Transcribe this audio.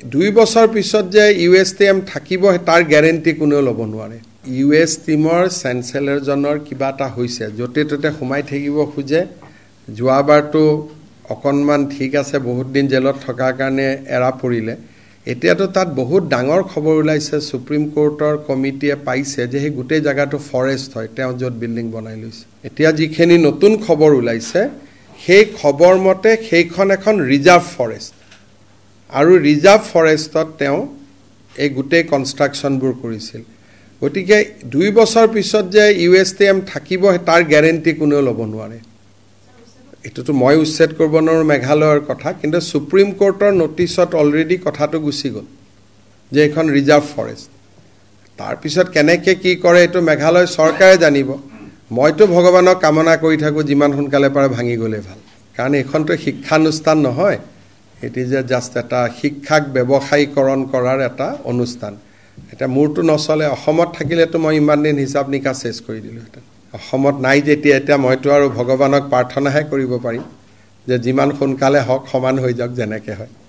2 বছৰ পিছত যে ইউএছটিএম থাকিব তাৰ গ্যাৰেন্টি কোনেও ল'ব নোৱাৰে ইউএছটিএমৰ চেঞ্চেলৰজনৰ কিবা এটা হৈছে যতে ততে সোমাই থাকিব খুজে যোৱাবাৰটো অকনমান ঠিক আছে বহুত দিন জেলত থকাৰ কাৰণে এৰা পৰিলে এতিয়াতো তাত বহুত ডাঙৰ খবৰ ওলাইছে সুপ্ৰিম কোৰ্টৰ কমিটিয়ে পাইছে যে এই গোটেই জায়গাটো ফৰেষ্ট হয় তেওঁ যত বিল্ডিং বনাই লৈছে এতিয়া যিখিনি নতুন খবৰ ওলাইছে সেই খবৰ মতে সেইখন এখন ৰিজাৰ্ভ ফৰেষ্ট আৰু ৰিজাৰ্ভ ফৰেষ্টত তেওঁ এই গোটেই কনষ্ট্ৰাকচনবোৰ কৰিছিল গতিকে 2 বছৰ পিছত যে ইউএছটিএম থাকিব তাৰ গ্যাৰেন্টি কোনেও ল'ব নোৱাৰে এটোতো মই উচ্ছেদ কৰিব নোৱাৰো মেঘালয়ৰ কথা কিন্তু সুপ্ৰিম কোৰ্টৰ নোটিছত অলৰেডি কথাটো গুছি গল যে এখন ৰিজাৰ্ভ ফৰেষ্ট তাৰ পিছত কেনেকে কি কৰে এটো মেঘালয় চৰকাৰে জানিব মইতো ভগৱানক কামনা কৰি থাকো যিমান সোনকালে পাৰে ভাঙি গলে ভাল কাৰণ এখনটো শিক্ষানুষ্ঠান নহয় It is just এটা শিক্ষাক ব্যৱসায়ীকৰণ কৰাৰ এটা অনুষ্ঠান এটা মূৰটো নচলে অসমত থাকিলেতো মই ইমান দিন হিচাপ নিকাচ শেষ কৰি দিলো এটা অসমত নাই যেতিয়া এটা মইতো আৰু ভগৱানক প্ৰাৰ্থনাহে কৰিব পাৰিম যে যিমান সোনকালে হক সমান হৈ যাওক যেনেকে হয়